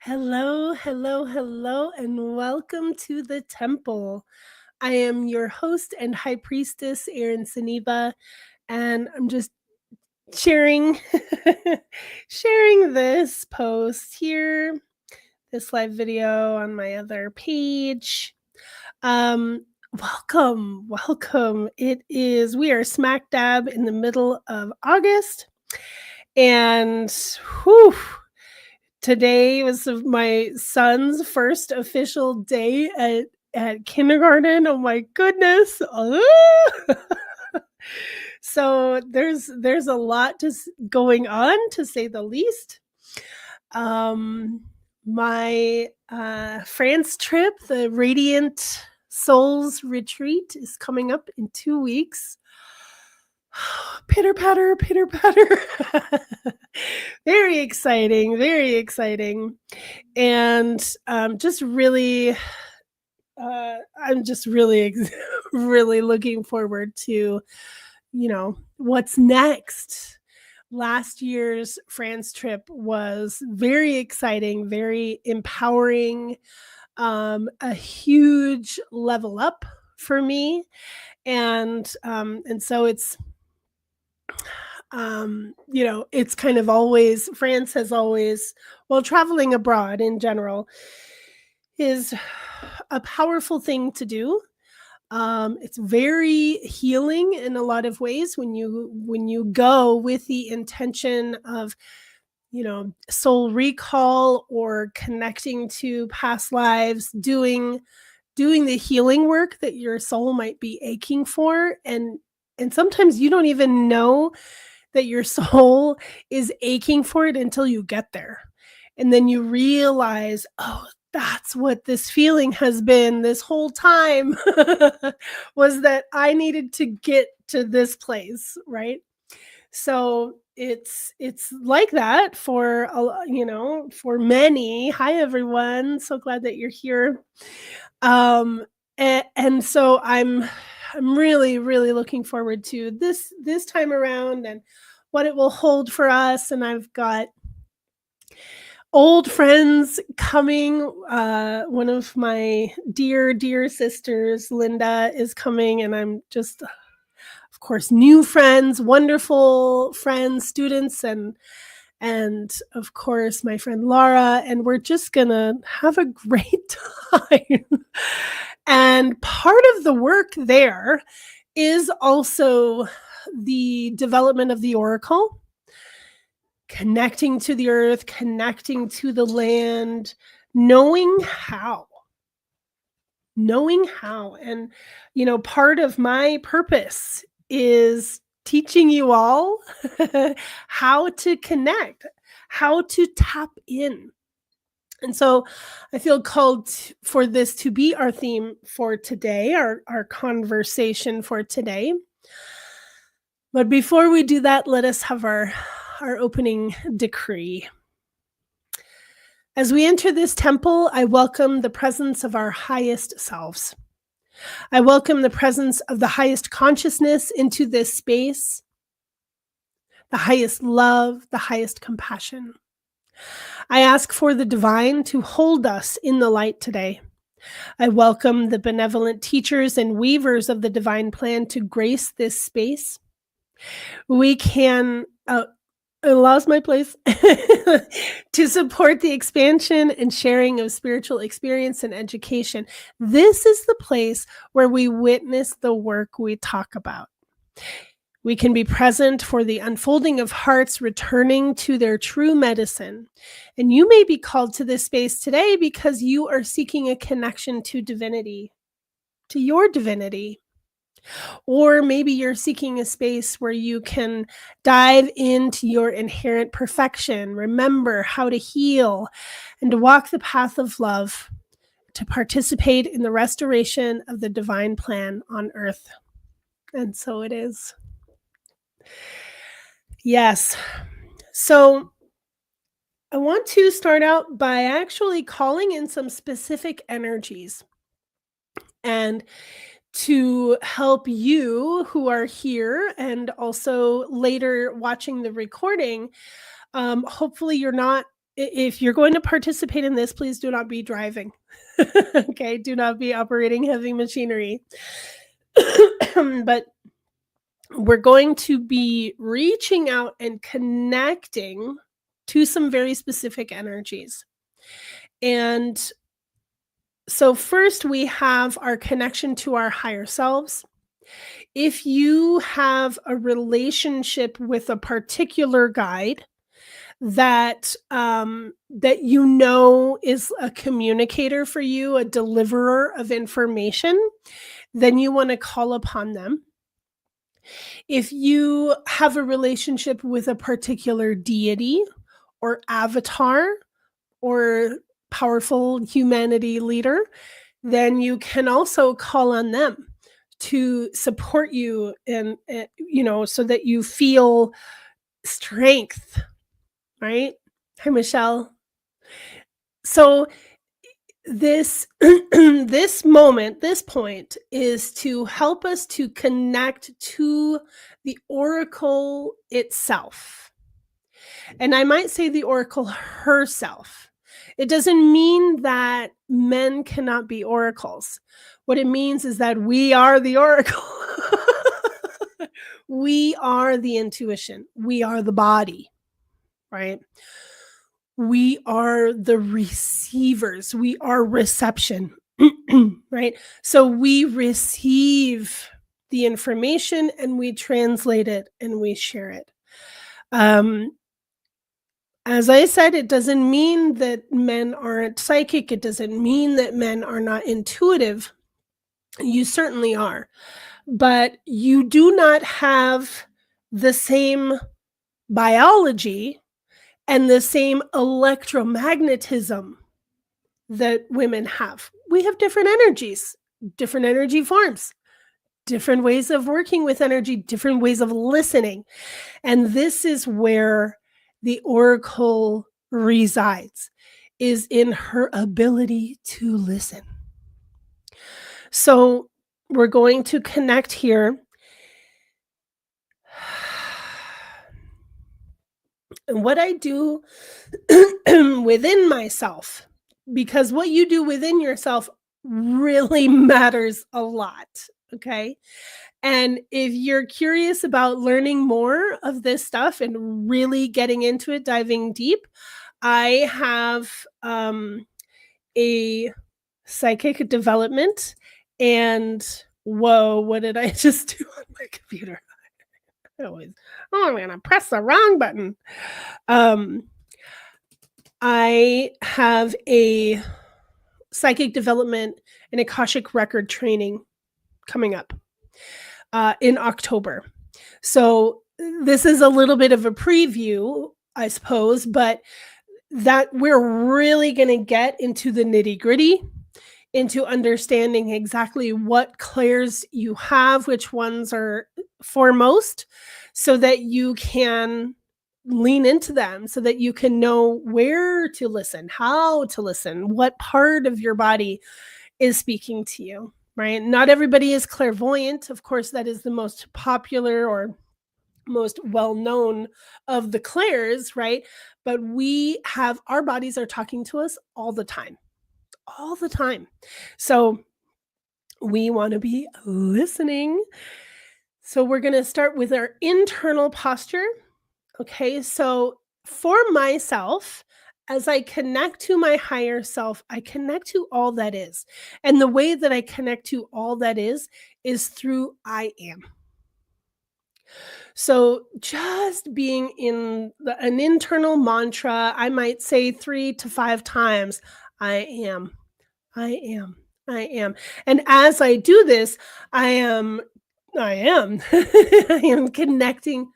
Hello, hello, hello, and welcome to the temple. I am your host and high priestess, Erin Saniba, and I'm just sharing sharing this post here, this live video on my other page. Um, welcome. We are smack dab in the middle of August, and whew, today was my son's first official day at kindergarten. Oh my goodness. So there's a lot going on, to say the least. Um my France trip, the Radiant Souls retreat, is coming up in 2 weeks. Pitter patter, pitter patter. Very exciting, very exciting. And just really, I'm just really, really looking forward to, what's next. Last year's France trip was very exciting, very empowering, a huge level up for me. And so it's kind of always, France has always, well, traveling abroad in general is a powerful thing to do. It's very healing in a lot of ways when you go with the intention of, soul recall or connecting to past lives, doing the healing work that your soul might be aching for. And sometimes you don't even know that your soul is aching for it until you get there. And then you realize, oh, that's what this feeling has been this whole time, was that I needed to get to this place, right? So it's like that for for many. Hi everyone, so glad that you're here. And so I'm really, really looking forward to this time around and what it will hold for us. And I've got old friends coming. One of my dear sisters, Linda, is coming, and I'm just, of course, new friends, wonderful friends, students, and of course my friend Laura, and we're just gonna have a great time. And part of the work there is also the development of the oracle, connecting to the earth, connecting to the land, knowing how. And part of my purpose is teaching you all how to connect, how to tap in. And so I feel called for this to be our theme for today, our conversation for today. But before we do that, let us have our opening decree. As we enter this temple, I welcome the presence of our highest selves. I welcome the presence of the highest consciousness into this space, the highest love, the highest compassion. I ask for the divine to hold us in the light today. I welcome the benevolent teachers and weavers of the divine plan to grace this space. We can, I lost my place, to support the expansion and sharing of spiritual experience and education. This is the place where we witness the work we talk about. We can be present for the unfolding of hearts returning to their true medicine. And you may be called to this space today because you are seeking a connection to divinity, to your divinity. Or maybe you're seeking a space where you can dive into your inherent perfection, remember how to heal, and to walk the path of love, to participate in the restoration of the divine plan on earth. And so it is. Yes. So I want to start out by actually calling in some specific energies, and to help you who are here and also later watching the recording. Hopefully you're not if you're going to participate in this, please do not be driving. Okay, do not be operating heavy machinery. But we're going to be reaching out and connecting to some very specific energies. And so, first, we have our connection to our higher selves. If you have a relationship with a particular guide that you know is a communicator for you, a deliverer of information, then you want to call upon them. If you have a relationship with a particular deity or avatar or powerful humanity leader, then you can also call on them to support you and, so that you feel strength, right? Hi, Michelle. So this this point is to help us to connect to the oracle itself. And I might say the oracle herself. It doesn't mean that men cannot be oracles. What it means is that we are the oracle. We are the intuition. We are the body, right? We are the receivers. We are reception, right? So we receive the information and we translate it and we share it. As I said, it doesn't mean that men aren't psychic. It doesn't mean that men are not intuitive. You certainly are. But you do not have the same biology and the same electromagnetism that women have. We have different energies, different energy forms, different ways of working with energy, different ways of listening. And this is where the oracle resides, is in her ability to listen. So we're going to connect here. And what I do within myself, because what you do within yourself really matters a lot. Okay. And if you're curious about learning more of this stuff and really getting into it, diving deep, I have a psychic development and whoa, what did I just do on my computer? I'm gonna press the wrong button. I have a psychic development and Akashic record training coming up in October. So this is a little bit of a preview, I suppose, but that we're really going to get into the nitty-gritty, into understanding exactly what clairs you have, which ones are foremost, so that you can lean into them, so that you can know where to listen, how to listen, what part of your body is speaking to you, right? Not everybody is clairvoyant. Of course, that is the most popular or most well-known of the clairs, right? But we have, our bodies are talking to us all the time. All the time. So we want to be listening. So we're going to start with our internal posture. Okay, so for myself, as I connect to my higher self, I connect to all that is. And the way that I connect to all that is through I am. So just being in an internal mantra, I might say 3 to 5 times, I am, I am, I am. And as I do this, I am I am connecting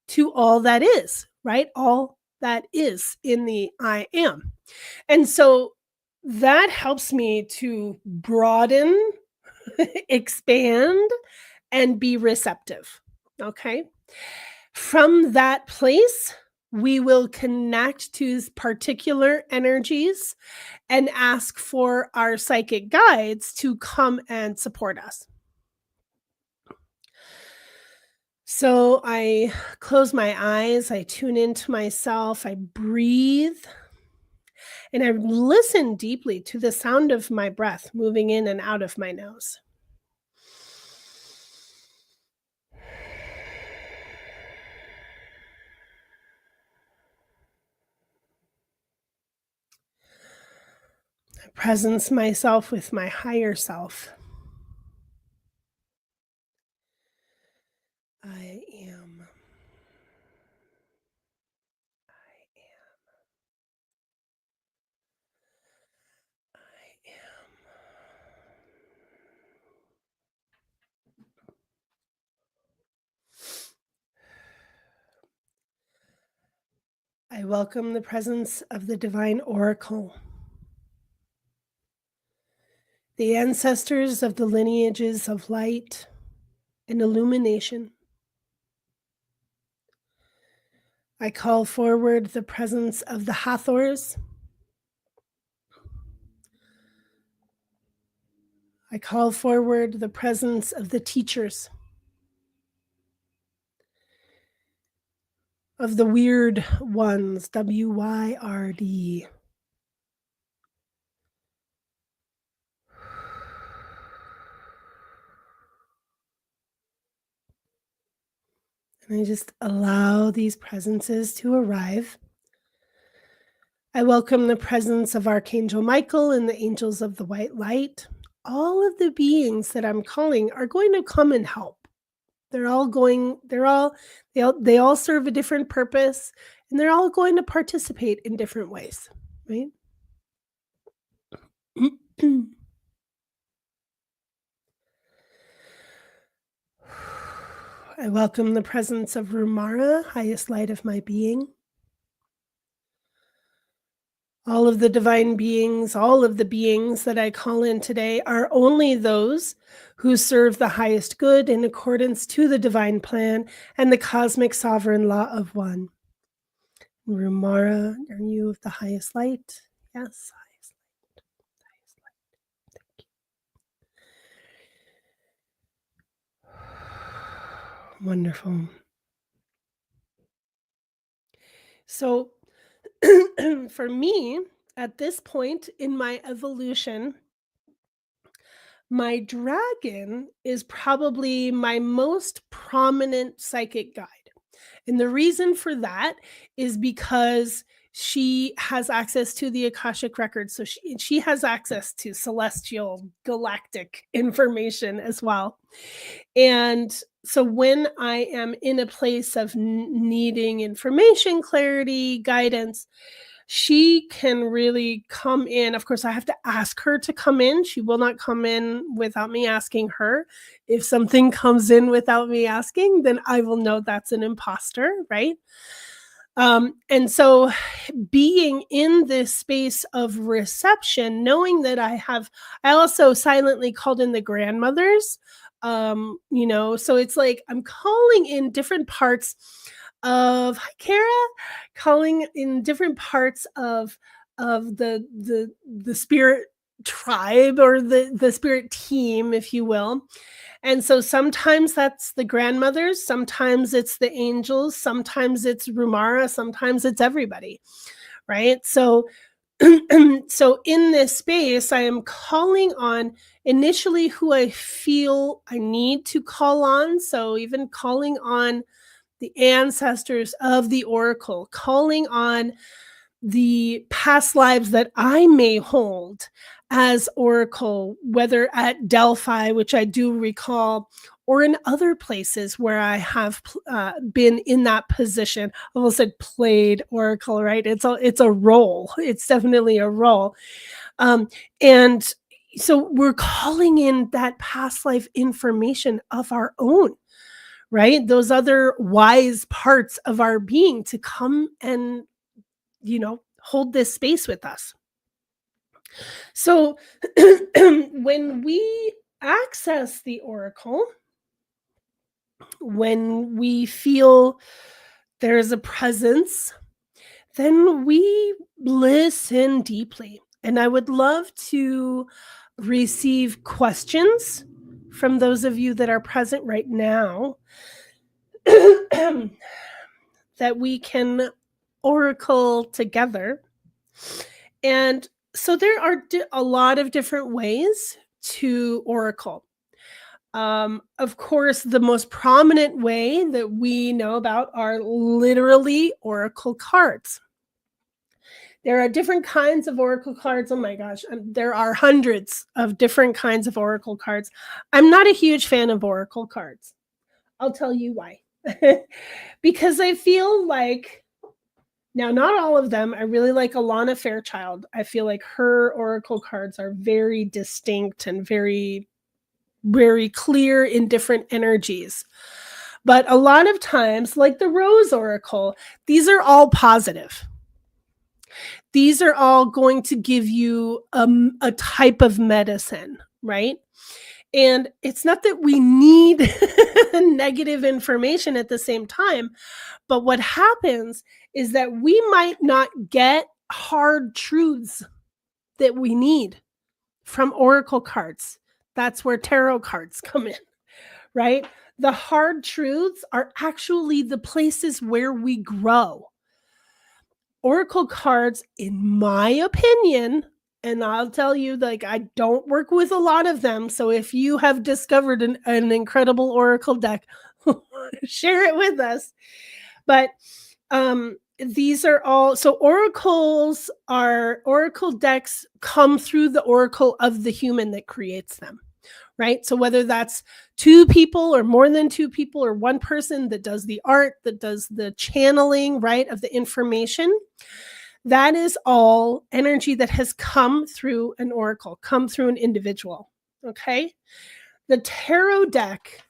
to all that is, right? All that is in the I am. And so that helps me to broaden, expand, and be receptive. Okay. From that place, we will connect to particular energies and ask for our psychic guides to come and support us. So I close my eyes, I tune into myself, I breathe, And I listen deeply to the sound of my breath moving in and out of my nose. I presence myself with my higher self. I am. I am. I welcome the presence of the divine oracle, the ancestors of the lineages of light and illumination. I call forward the presence of the Hathors. I call forward the presence of the teachers, of the weird ones, WYRD. And I just allow these presences to arrive. I welcome the presence of Archangel Michael and the angels of the white light. All of the beings that I'm calling are going to come and help. They all serve a different purpose, and they're all going to participate in different ways, right? I welcome the presence of Rumara, highest light of my being. All of the divine beings, all of the beings that I call in today are only those who serve the highest good in accordance to the divine plan and the cosmic sovereign law of one. Rumara, are you of the highest light? Yes, highest light. Highest light. Thank you. Wonderful. So, for me, at this point in my evolution, my dragon is probably my most prominent psychic guide. And the reason for that is because she has access to the Akashic records. So she has access to celestial galactic information as well. And so when I am in a place of needing information, clarity, guidance, she can really come in. Of course, I have to ask her to come in. She will not come in without me asking her. If something comes in without me asking, then I will know that's an imposter, right? And so being in this space of reception, knowing that I also silently called in the grandmothers, so it's like I'm calling in different parts of, hi, Kara, calling in different parts of the spirit tribe or the spirit team, if you will. And so sometimes that's the grandmothers, sometimes it's the angels, sometimes it's Rumara, sometimes it's everybody, right? So so in this space, I am calling on initially who I feel I need to call on. So even calling on the ancestors of the oracle, calling on the past lives that I may hold as oracle, whether at Delphi, which I do recall, or in other places where I have been in that position. I almost said played oracle, right? It's a role. It's definitely a role, and so we're calling in that past life information of our own, right? Those other wise parts of our being to come and hold this space with us. So when we access the oracle, when we feel there's a presence, then we listen deeply. And I would love to receive questions from those of you that are present right now that we can oracle together. And so there are a lot of different ways to oracle. Of course, the most prominent way that we know about are literally oracle cards. There are different kinds of oracle cards. Oh my gosh, there are hundreds of different kinds of oracle cards. I'm not a huge fan of oracle cards. I'll tell you why. Because I feel like now, not all of them. I really like Alana Fairchild. I feel like her oracle cards are very distinct and very, very clear in different energies. But a lot of times, like the Rose Oracle, these are all positive. These are all going to give you a type of medicine, right? And it's not that we need negative information at the same time, but what happens is that we might not get hard truths that we need from oracle cards. That's where tarot cards come in, right? The hard truths are actually the places where we grow. Oracle cards, in my opinion, and I'll tell you, like, I don't work with a lot of them. So if you have discovered an incredible oracle deck, share it with us. But these are all, so oracle decks come through the oracle of the human that creates them, right? So whether that's two people or more than two people or one person that does the art, that does the channeling, right, of the information, that is all energy that has come through an oracle, come through an individual. Okay. The tarot deck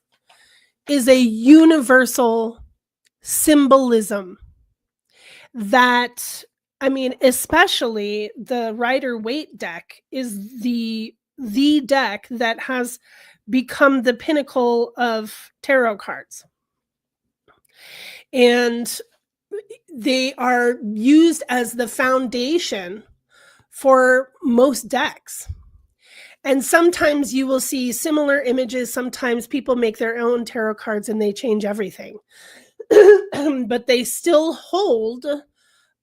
is a universal symbolism that, I mean, especially the Rider-Waite deck is the deck that has become the pinnacle of tarot cards. And they are used as the foundation for most decks. And sometimes you will see similar images. Sometimes people make their own tarot cards and they change everything. But they still hold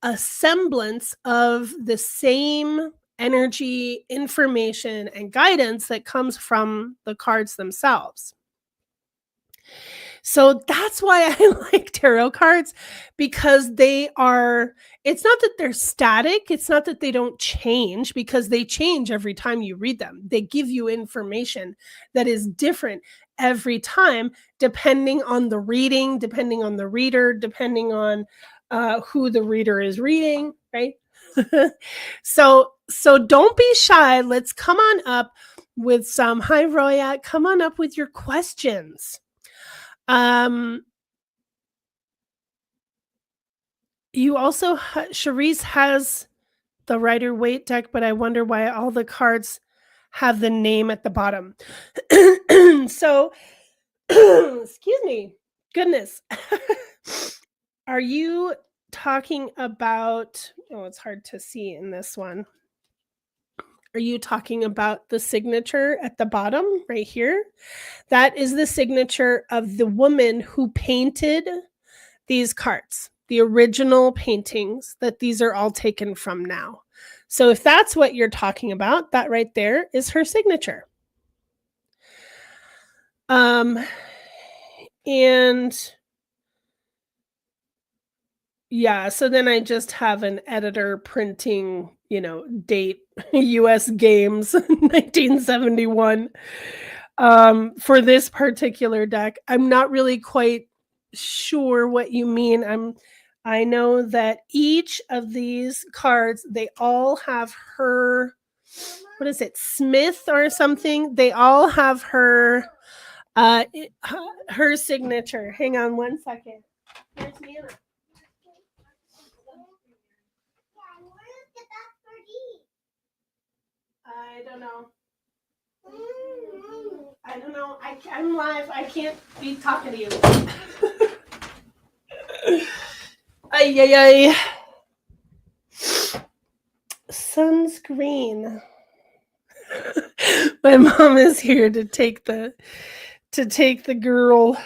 a semblance of the same energy, information, and guidance that comes from the cards themselves. So that's why I like tarot cards, because they are, it's not that they're static, it's not that they don't change, because they change every time you read them. They give you information that is different every time, depending on the reading, depending on the reader, depending on who the reader is reading, right? So don't be shy. Let's come on up with some, hi Roya, come on up with your questions. You also, Charisse has the Rider-Waite deck, but I wonder why all the cards have the name at the bottom. So, excuse me, goodness. Are you talking about, oh, it's hard to see in this one. Are you talking about the signature at the bottom right here? That is the signature of the woman who painted these cards, the original paintings that these are all taken from now. So if that's what you're talking about, that right there is her signature. And yeah, so then I just have an editor printing, date US Games 1971 for this particular deck. I'm not really quite sure what you mean. I know that each of these cards, they all have her, what is it, Smith or something? They all have her her signature. Hang on one second. Here's Nana. I don't know. I don't know. I'm live. I can't be talking to you. Ay, ay, ay. Sunscreen. My mom is here to take the girl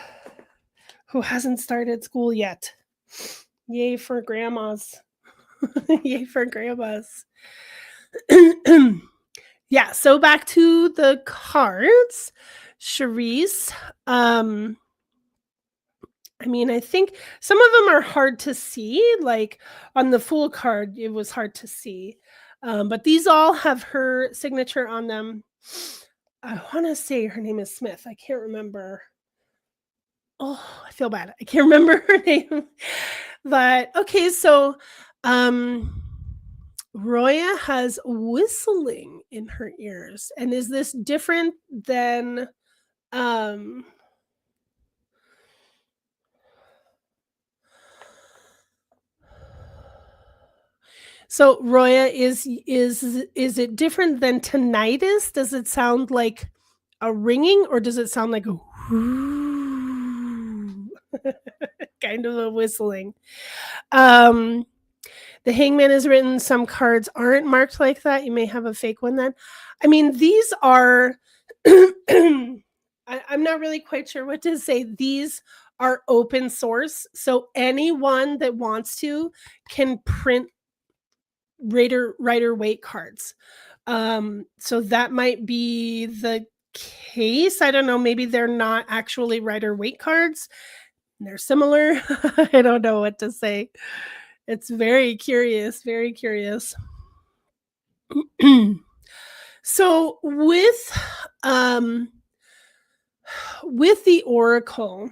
who hasn't started school yet. Yay for grandmas. Yay for grandmas. Yeah, so back to the cards. Charisse, um, I mean, I think some of them are hard to see, like, on the Fool card, it was hard to see, but these all have her signature on them. I wanna say her name is Smith, I can't remember. Oh, I feel bad. I can't remember her name. But okay, so um Roya has whistling in her ears. And is this different than um so Roya is it different than tinnitus? Does it sound like a ringing or does it sound like a kind of a whistling? Um The Hangman is written, some cards aren't marked like that, you may have a fake one then. I mean, these are I'm not really quite sure what to say. These are open source, so anyone that wants to can print Rider-Waite cards. So that might be the case. I don't know, maybe they're not actually Rider-Waite cards. They're similar. I don't know what to say. It's very curious, very curious. So um with the oracle,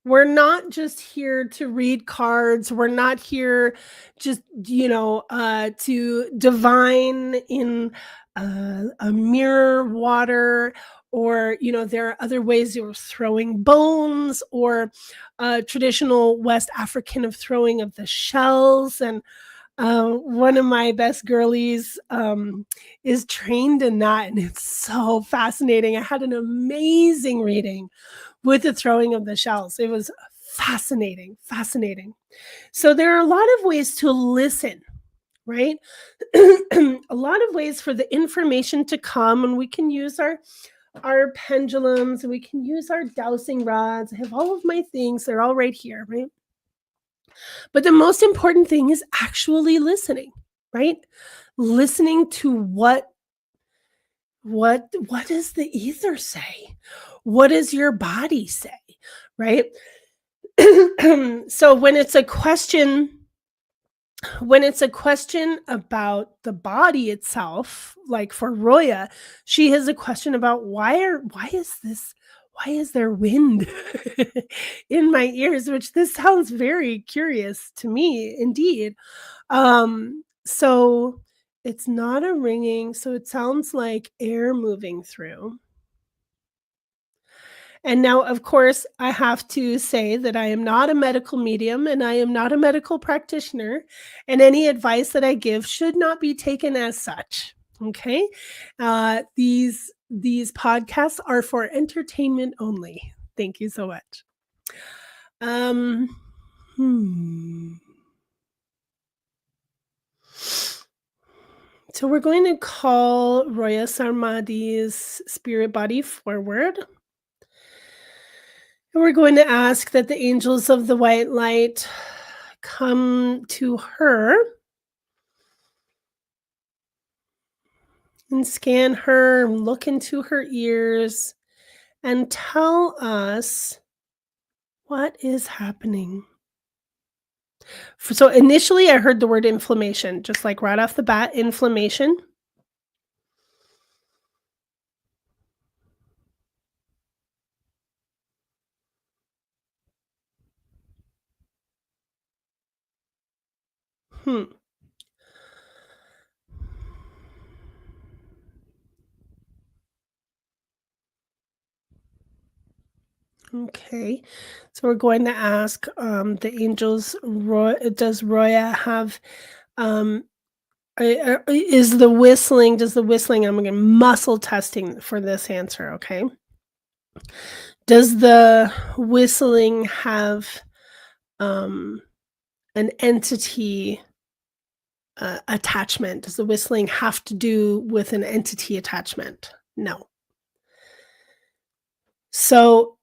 we're not just here to read cards. We're not here just, to divine in a mirror water, or, there are other ways of throwing bones, or traditional West African of throwing of the shells. And one of my best girlies is trained in that, and it's so fascinating. I had an amazing reading with the throwing of the shells. It was fascinating, fascinating. So there are a lot of ways to listen, right? A lot of ways for the information to come, and we can use our pendulums, and we can use our dowsing rods. I have all of my things. They're all right here, right? But the most important thing is actually listening, right? Listening to what does the ether say? What does your body say, right? So when it's a question about the body itself, like for Roya, she has a question about why is there wind in my ears, which this sounds very curious to me indeed. So it's not a ringing, so it sounds like air moving through. And now, of course, I have to say that I am not a medical medium and I am not a medical practitioner, and any advice that I give should not be taken as such. Okay. These podcasts are for entertainment only. Thank you so much. Um, hmm. So we're going to call Roya Sarmadi's spirit body forward. And we're going to ask that the angels of the white light come to her and scan her, look into her ears, and tell us what is happening. So initially, I heard the word inflammation, just like right off the bat, inflammation. Hmm. Okay. So we're going to ask the angels, does Roya have um, is the whistling, does the whistling, I'm going muscle testing for this answer, okay? Does the whistling have um, an entity attachment? Does the whistling have to do with an entity attachment? No. So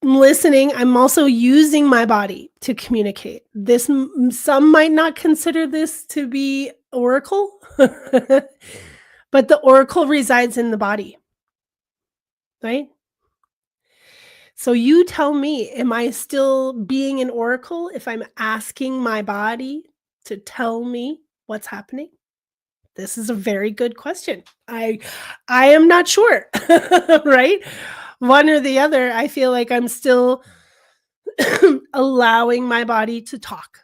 listening, I'm also using my body to communicate. Some might not consider this to be oracle, but the oracle resides in the body, right? So you tell me, am I still being an oracle if I'm asking my body to tell me what's happening? This is a very good question. I am not sure, right? One or the other, I feel like I'm still allowing my body to talk,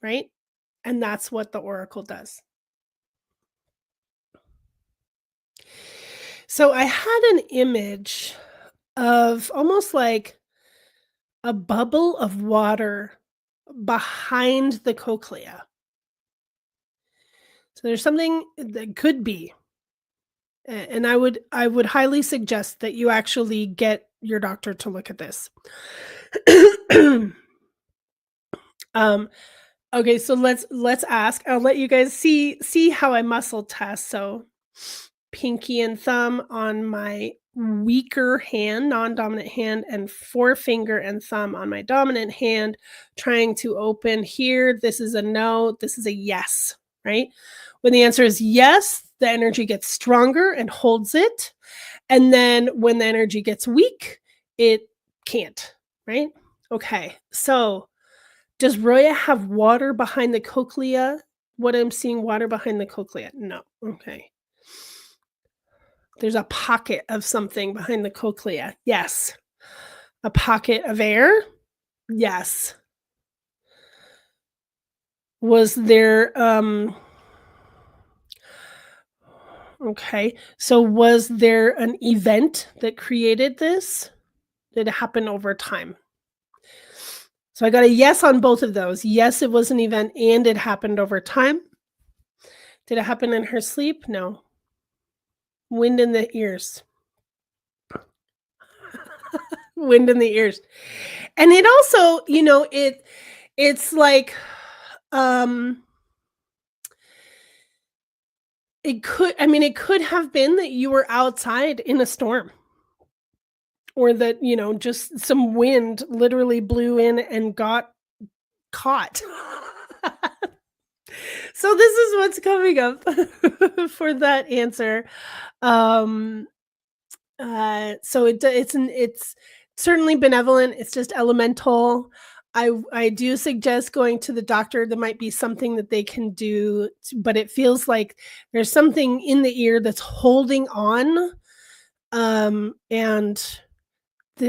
right? And that's what the oracle does. So I had an image of almost like a bubble of water behind the cochlea. So there's something that could be, and I would highly suggest that you actually get your doctor to look at this. um, okay, so let's ask. I'll let you guys see how I muscle test. So pinky and thumb on my weaker hand, non-dominant hand, and forefinger and thumb on my dominant hand, trying to open here. This is a no, this is a yes, right? When the answer is yes, the energy gets stronger and holds it. And then when the energy gets weak, it can't, right? Okay, so does Roya have water behind the cochlea? What I'm seeing, water behind the cochlea? No. Okay. There's a pocket of something behind the cochlea. Yes. A pocket of air? Yes. Was there okay. So was there an event that created this? Did it happen over time? So I got a yes on both of those. Yes, it was an event and it happened over time. Did it happen in her sleep? No. Wind in the ears. Wind in the ears. And it also, it's like um it could have been that you were outside in a storm, or that, just some wind literally blew in and got caught. So this is what's coming up for that answer. Um so it's certainly benevolent. It's just elemental. I do suggest going to the doctor. There might be something that they can do, but it feels like there's something in the ear that's holding on. And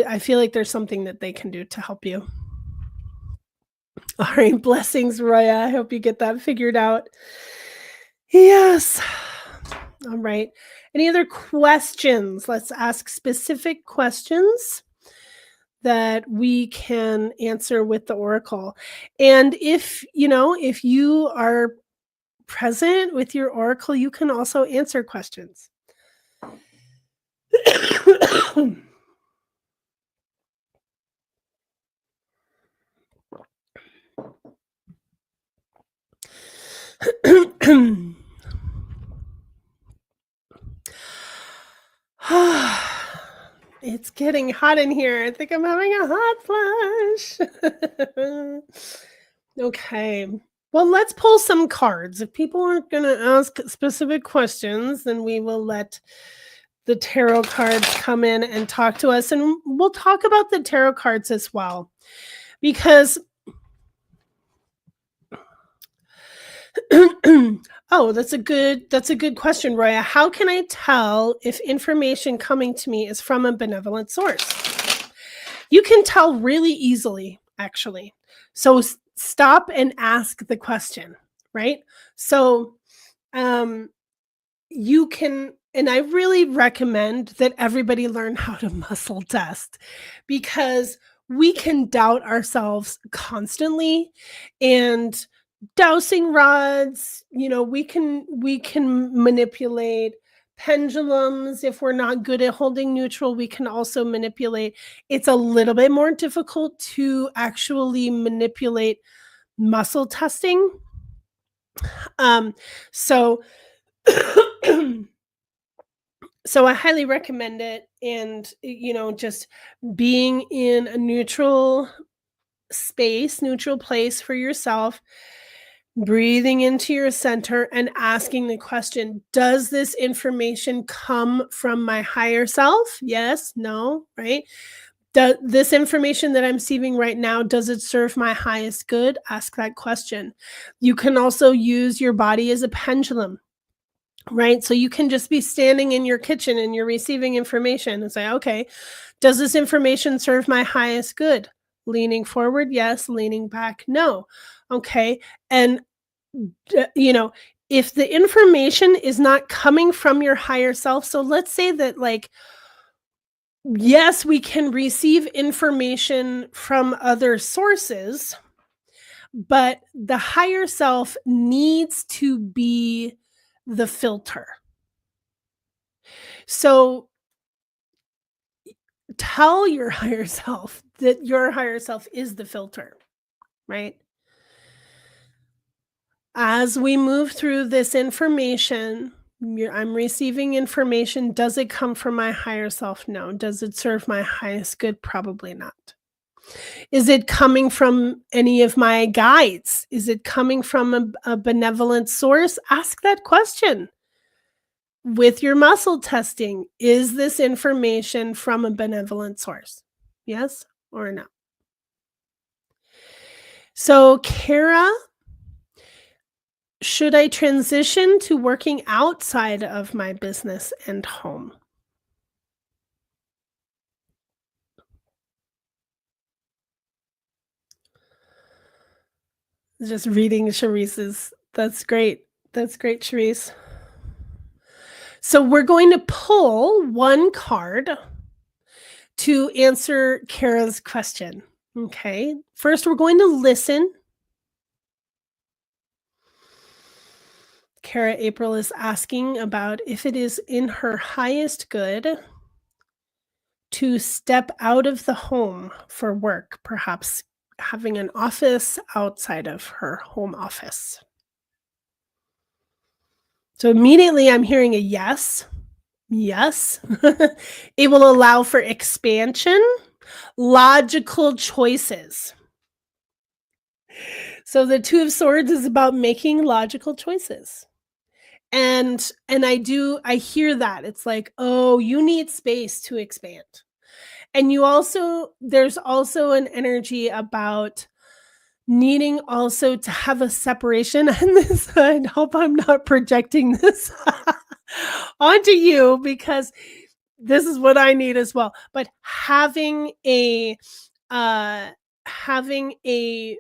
I feel like there's something that they can do to help you. All right, blessings, Roya. I hope you get that figured out. Yes. All right. Any other questions? Let's ask specific questions that we can answer with the oracle. And if you are present with your oracle, you can also answer questions. It's getting hot in here. I think I'm having a hot flash. Okay. Well, let's pull some cards. If people aren't going to ask specific questions, then we will let the tarot cards come in and talk to us. And we'll talk about the tarot cards as well. Because oh, that's a good question, Roya. How can I tell if information coming to me is from a benevolent source? You can tell really easily, actually. So stop and ask the question, right? So you can, and I really recommend that everybody learn how to muscle test, because we can doubt ourselves constantly. And dowsing rods, we can manipulate pendulums. If we're not good at holding neutral, we can also manipulate. It's a little bit more difficult to actually manipulate muscle testing. So so I highly recommend it. And just being in a neutral space, neutral place for yourself, Breathing into your center and asking the question, does this information come from my higher self? Yes, no, right? This information that I'm receiving right now, does it serve my highest good? Ask that question. You can also use your body as a pendulum, right? So you can just be standing in your kitchen and you're receiving information and say, okay, does this information serve my highest good? Leaning forward, yes. Leaning back, no. Okay. And, you know, if the information is not coming from your higher self, so let's say that, like, yes, we can receive information from other sources, but the higher self needs to be the filter. So tell your higher self that your higher self is the filter, right? As we move through this information, I'm receiving information. Does it come from my higher self? No. Does it serve my highest good? Probably not. Is it coming from any of my guides? Is it coming from a benevolent source? Ask that question. With your muscle testing, is this information from a benevolent source? Yes or no? So, Kara, should I transition to working outside of my business and home? Just reading Sharice's. That's great. That's great, Sharice. So we're going to pull one card to answer Kara's question. Okay. First, we're going to listen. Kara April is asking about if it is in her highest good to step out of the home for work, perhaps having an office outside of her home office. So immediately I'm hearing a yes. Yes. It will allow for expansion, logical choices. So the 2 of Swords is about making logical choices. And I hear that. It's like, "Oh, you need space to expand." And there's also an energy about needing also to have a separation on this side. Hope I'm not projecting this onto you because this is what I need as well. But uh having a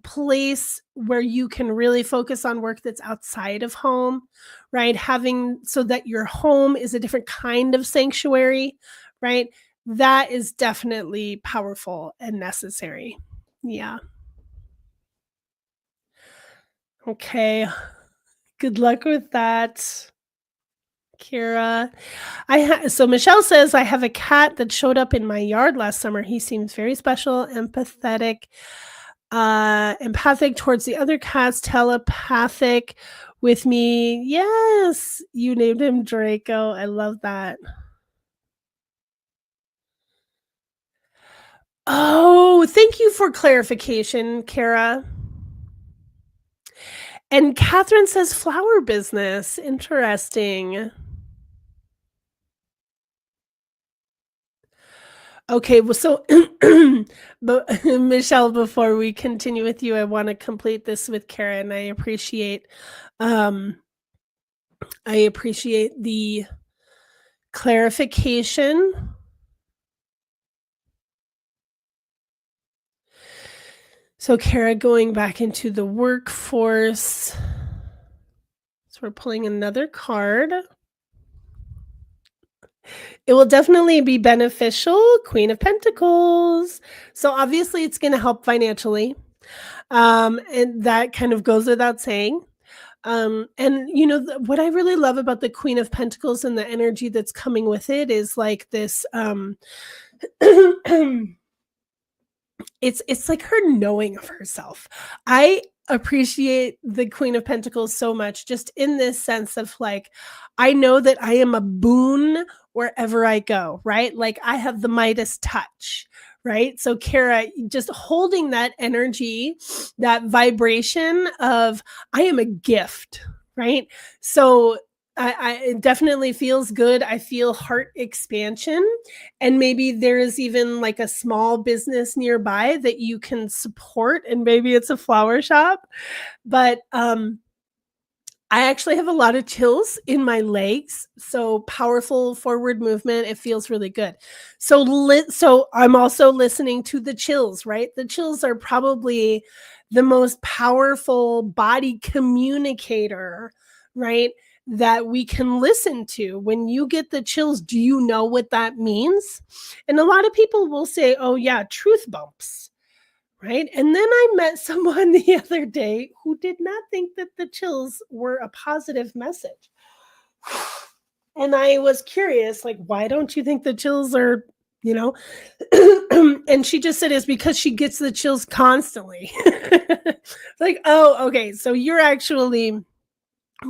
place where you can really focus on work that's outside of home, right? Having so that your home is a different kind of sanctuary, right? That is definitely powerful and necessary. Yeah. Okay. Good luck with that, Kira. So Michelle says I have a cat that showed up in my yard last summer. He seems very special, empathic towards the other cats, telepathic with me. Yes, you named him Draco. I love that. Oh, thank you for clarification, Kara. And Catherine says flower business. Interesting. Okay, well, so but Michelle, before we continue with you, I want to complete this with Kara, and um I appreciate the clarification. So Kara, going back into the workforce. So we're pulling another card. It will definitely be beneficial, Queen of Pentacles. So obviously it's going to help financially. And that kind of goes without saying. And what I really love about the Queen of Pentacles and the energy that's coming with it is like this it's like her knowing of herself. I appreciate the Queen of Pentacles so much just in this sense of like, I know that I am a boon wherever I go, right? Like I have the Midas touch, right? So, Kara, just holding that energy, that vibration of I am a gift, right? So, it definitely feels good. I feel heart expansion. And maybe there is even like a small business nearby that you can support, and maybe it's a flower shop. But I actually have a lot of chills in my legs, so powerful forward movement, it feels really good. So I'm also listening to the chills, right? The chills are probably the most powerful body communicator, right? That we can listen to. When you get the chills, do you know what that means? And a lot of people will say, "Oh yeah, truth bumps." Right? And then I met someone the other day who did not think that the chills were a positive message. And I was curious, like, why don't you think the chills are, you know? And she just said it's because she gets the chills constantly. Like, oh, okay. So you're actually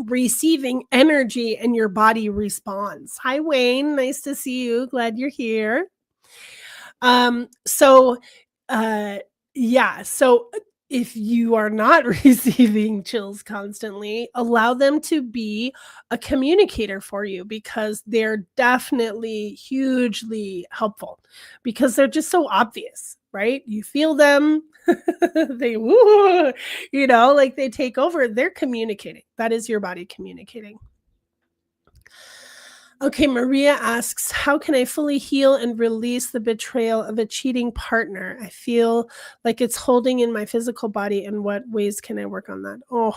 receiving energy and your body responds. Hi, Wayne. Nice to see you. Glad you're here. So uh yeah, so if you are not receiving chills constantly, allow them to be a communicator for you, because they're definitely hugely helpful, because they're just so obvious, right? You feel them, they woo, like they take over, they're communicating. That is your body communicating. Okay, Maria asks, how can I fully heal and release the betrayal of a cheating partner? I feel like it's holding in my physical body. In what ways can I work on that? Oh,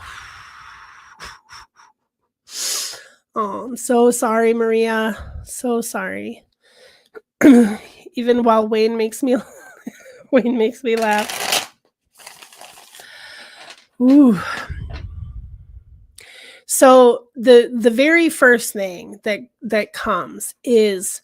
oh, I'm so sorry, Maria. So sorry. Even while Wayne makes me Wayne makes me laugh. Ooh. So the very first thing that comes is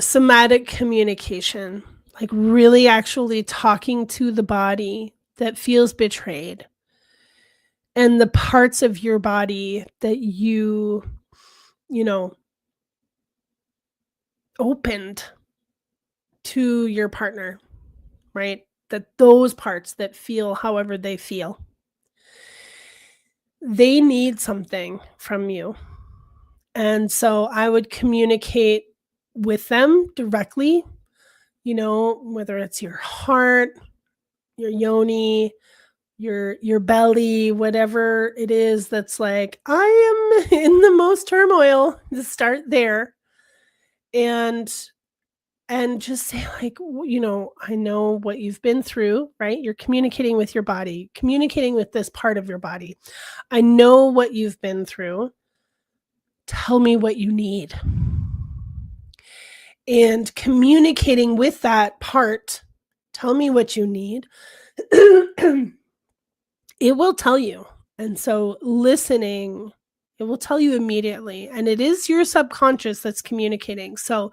somatic communication, like really actually talking to the body that feels betrayed, and the parts of your body that you know, opened to your partner, right? That those parts that feel however they feel, they need something from you. And so I would communicate with them directly, whether it's your heart, your yoni, your belly, whatever it is that's like, I am in the most turmoil, to start there. And and just say like, I know what you've been through, right? You're communicating with your body, communicating with this part of your body. I know what you've been through. Tell me what you need. And communicating with that part, tell me what you need. It will tell you. And so listening, it will tell you immediately. And it is your subconscious that's communicating. So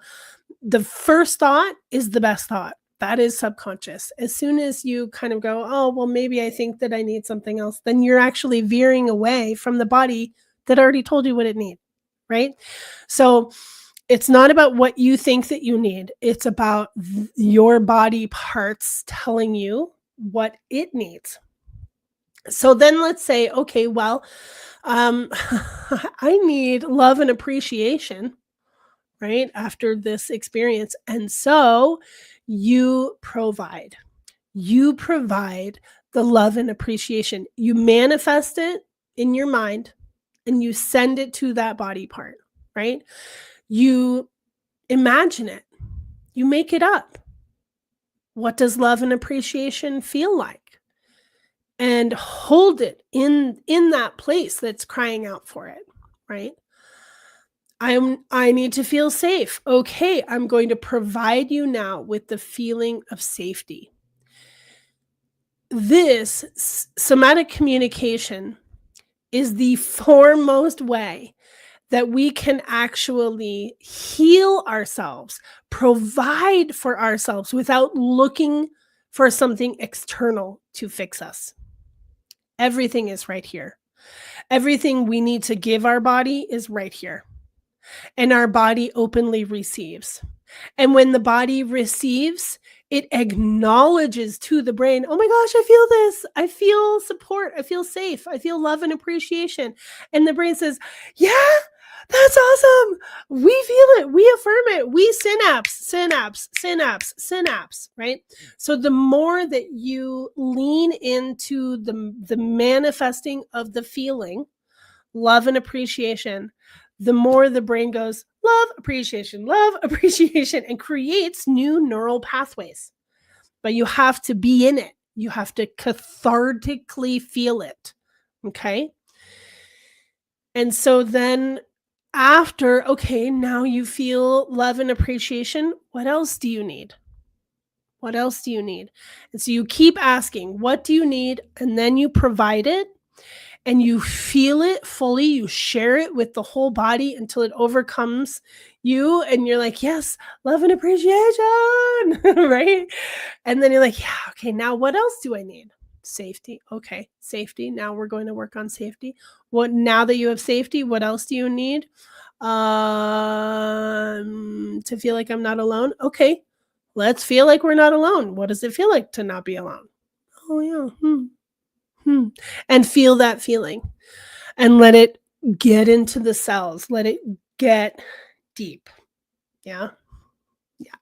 the first thought is the best thought. That is subconscious. As soon as you kind of go, oh, well, maybe I think that I need something else, then you're actually veering away from the body that already told you what it needs, right? So it's not about what you think that you need. It's about your body parts telling you what it needs. So then let's say, okay, well, I need love and appreciation, right? After this experience. And so you provide the love and appreciation. You manifest it in your mind and you send it to that body part, right? You imagine it, you make it up. What does love and appreciation feel like? And hold it in that place that's crying out for it, right? I need to feel safe. Okay, I'm going to provide you now with the feeling of safety. This somatic communication is the foremost way that we can actually heal ourselves, provide for ourselves without looking for something external to fix us. Everything is right here. Everything we need to give our body is right here. and our body openly receives. And when the body receives, it acknowledges to the brain, oh my gosh, I feel this. I feel support. I feel safe. I feel love and appreciation. And the brain says, yeah, that's awesome. We feel it. We affirm it. We synapse, right? So the more that you lean into the manifesting of the feeling, love and appreciation, the more the brain goes, love, appreciation, and creates new neural pathways. But you have to be in it. You have to cathartically feel it. Okay. And so then after, okay, now you feel love and appreciation. What else do you need? What else do you need? And so you keep asking, what do you need? And then you provide it. And you feel it fully, you share it with the whole body until it overcomes you, and you're like, "Yes, love and appreciation," right? And then you're like, "Yeah, okay, now what else do I need?" Safety. Okay, safety. Now we're going to work on safety. What now that you have safety, what else do you need? To feel like I'm not alone. Okay, let's feel like we're not alone. What does it feel like to not be alone? Oh yeah. Hmm. And feel that feeling and let it get into the cells. Let it get deep. Yeah. Yeah.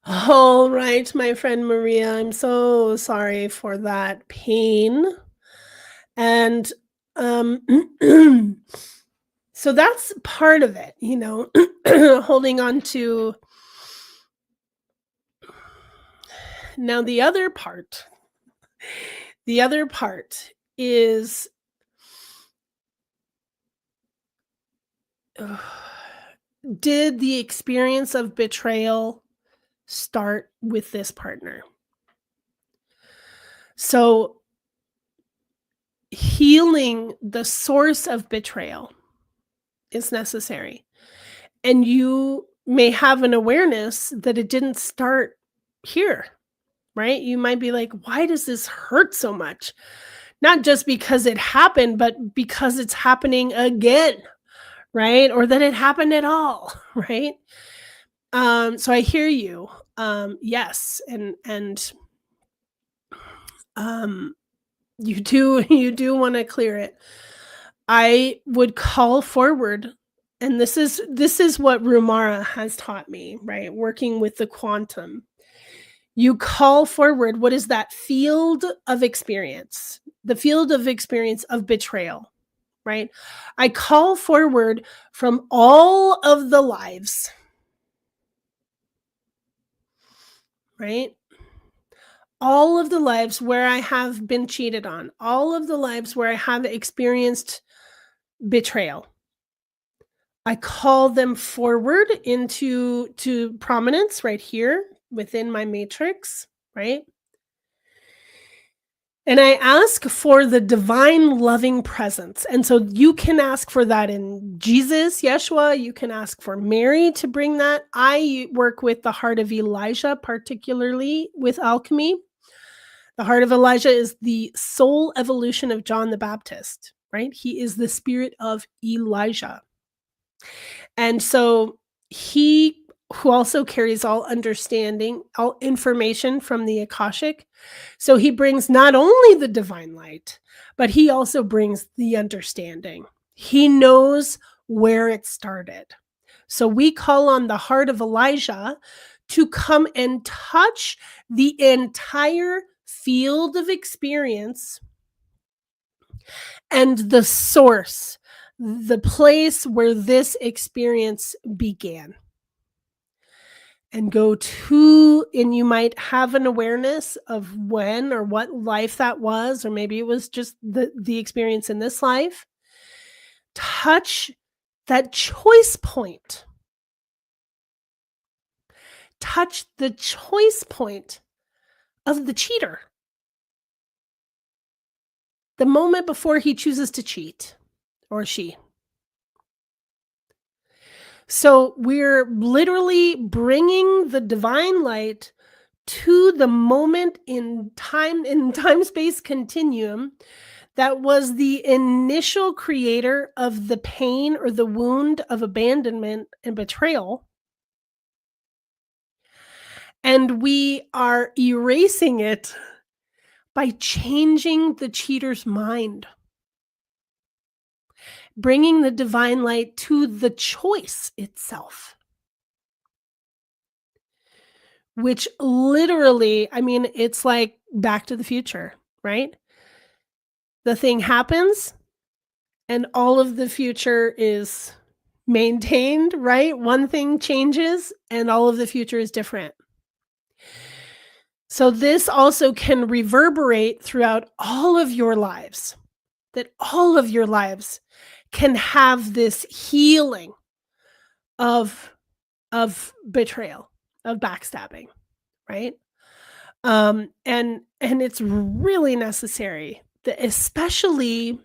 All right, my friend Maria, I'm so sorry for that pain. And um so that's part of it, holding on to. Now the other part is ugh, did the experience of betrayal start with this partner? So healing the source of betrayal is necessary. And you may have an awareness that it didn't start here, right? You might be like, why does this hurt so much? Not just because it happened, but because it's happening again, right? Or that it happened at all, right? So I hear you. Yes, and um you do want to clear it. I would call forward, and this is what Rumara has taught me, right? Working with the quantum. You call forward what is that field of experience? The field of experience of betrayal, right? I call forward from all of the lives, right? All of the lives where I have been cheated on, all of the lives where I have experienced betrayal. I call them forward into to prominence right here within my matrix, right? And I ask for the divine loving presence. And so you can ask for that in Jesus, Yeshua. You can ask for Mary to bring that. I work with the heart of Elijah, particularly with alchemy. The heart of Elijah is the soul evolution of John the Baptist, right? He is the spirit of Elijah. And so he who also carries all understanding, all information from the Akashic. So he brings not only the divine light, but he also brings the understanding. He knows where it started. So we call on the heart of Elijah to come and touch the entire field of experience and the source, the place where this experience began. And you might have an awareness of when or what life that was, or maybe it was just the experience in this life. Touch that choice point. Touch the choice point of the cheater. The moment before he chooses to cheat, or she. So we're literally bringing the divine light to the moment in time space continuum that was the initial creator of the pain or the wound of abandonment and betrayal, and we are erasing it by changing the cheater's mind, bringing the divine light to the choice itself, which literally, I mean, it's like Back to the Future, right? The thing happens and all of the future is maintained, right? One thing changes and all of the future is different. So this also can reverberate throughout all of your lives, that all of your lives can have this healing of betrayal, of backstabbing, right? And it's really necessary, that especially,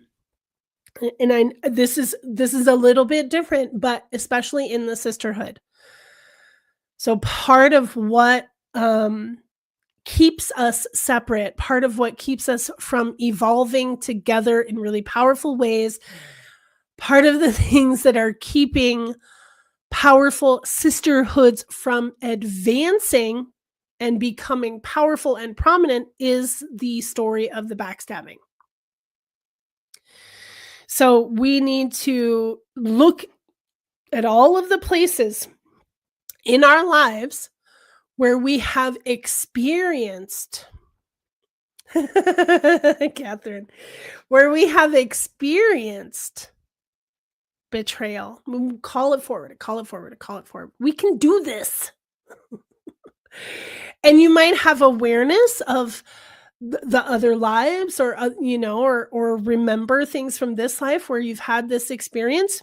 and this is a little bit different, but especially in the sisterhood. So part of what keeps us separate, part of what keeps us from evolving together in really powerful ways, part of the things that are keeping powerful sisterhoods from advancing and becoming powerful and prominent is the story of the backstabbing. So we need to look at all of the places in our lives where we have experienced Catherine, where we have experienced betrayal. Call it forward, call it forward, call it forward. We can do this. And you might have awareness of the other lives, or or remember things from this life where you've had this experience.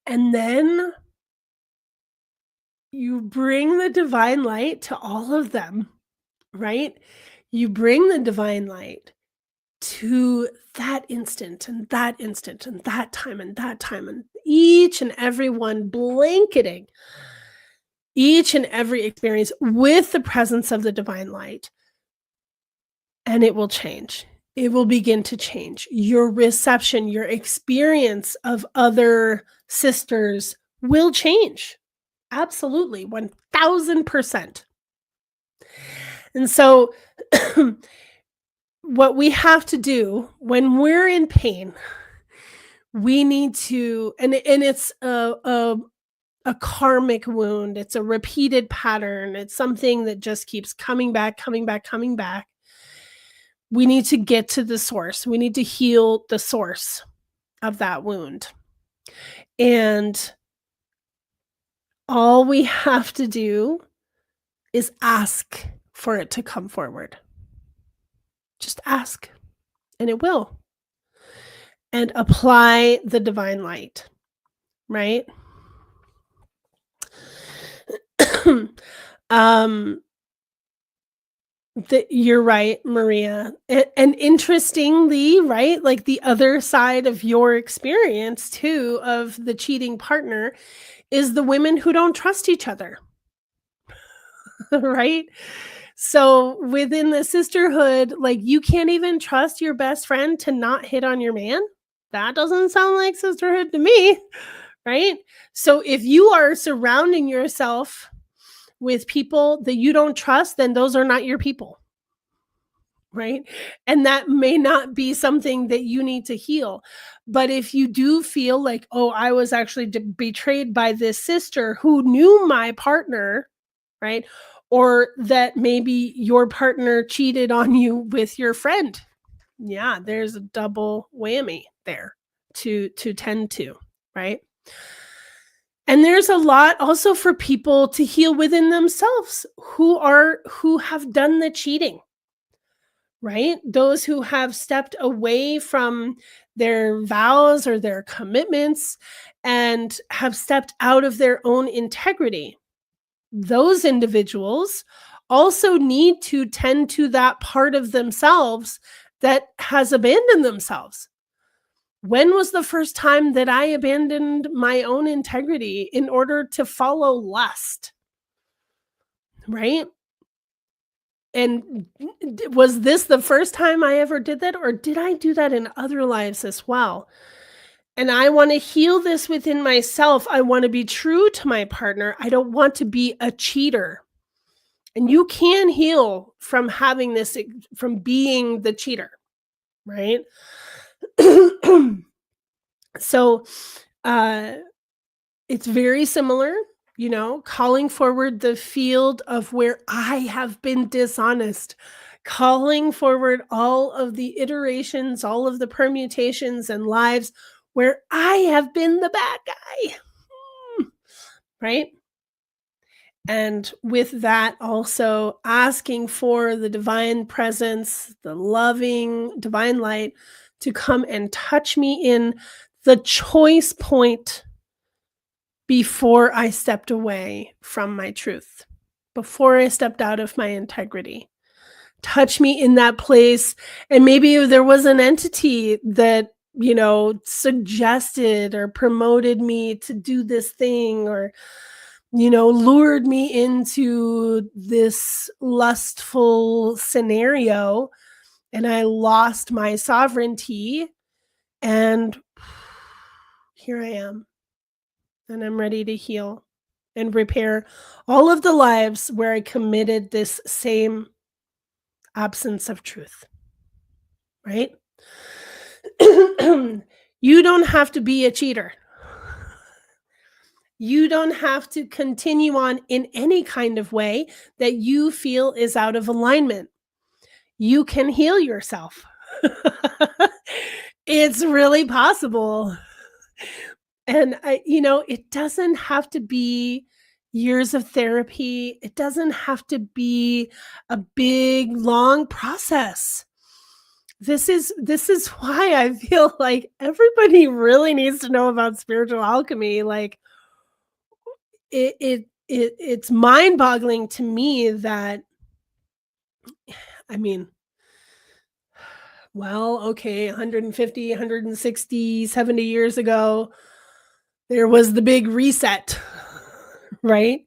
And then you bring the divine light to all of them, right? You bring the divine light to that instant and that instant and that time and that time, and each and every one, blanketing each and every experience with the presence of the divine light. And it will change. It will begin to change. Your reception, your experience of other sisters will change. Absolutely, 1000%. And so what we have to do when we're in pain, we need to, and it's a karmic wound, it's a repeated pattern, it's something that just keeps coming back, coming back, coming back. We need to get to the source. We need to heal the source of that wound. And all we have to do is ask for it to come forward. Just ask, and it will. And apply the divine light, right? You're right, Maria. And interestingly, right, like the other side of your experience too, of the cheating partner, is the women who don't trust each other. Right? So within the sisterhood, like, you can't even trust your best friend to not hit on your man. That doesn't sound like sisterhood to me, right? So if you are surrounding yourself with people that you don't trust, then those are not your people, right? And that may not be something that you need to heal. But if you do feel like, oh, I was actually betrayed by this sister who knew my partner, right? Or that maybe your partner cheated on you with your friend. Yeah, there's a double whammy there to tend to, right? And there's a lot also for people to heal within themselves who have done the cheating, right? Those who have stepped away from their vows or their commitments and have stepped out of their own integrity. Those individuals also need to tend to that part of themselves that has abandoned themselves. When was the first time that I abandoned my own integrity in order to follow lust? Right? And was this the first time I ever did that, or did I do that in other lives as well? And I wanna heal this within myself. I wanna be true to my partner. I don't want to be a cheater. And you can heal from having this from being the cheater, right? So, uh, it's very similar, calling forward the field of where I have been dishonest, calling forward all of the iterations, all of the permutations and lives where I have been the bad guy, right? And with that, also asking for the divine presence, the loving divine light to come and touch me in the choice point before I stepped away from my truth, before I stepped out of my integrity. Touch me in that place. And maybe there was an entity that, suggested or promoted me to do this thing, or lured me into this lustful scenario, and I lost my sovereignty, and here I am, and I'm ready to heal and repair all of the lives where I committed this same absence of truth, right? You don't have to be a cheater. You don't have to continue on in any kind of way that you feel is out of alignment. You can heal yourself. It's really possible. And it doesn't have to be years of therapy. It doesn't have to be a big, long process. This is why I feel like everybody really needs to know about spiritual alchemy. Like, it's mind-boggling to me that, I mean, well, okay, 150, 160, 70 years ago, there was the big reset, right?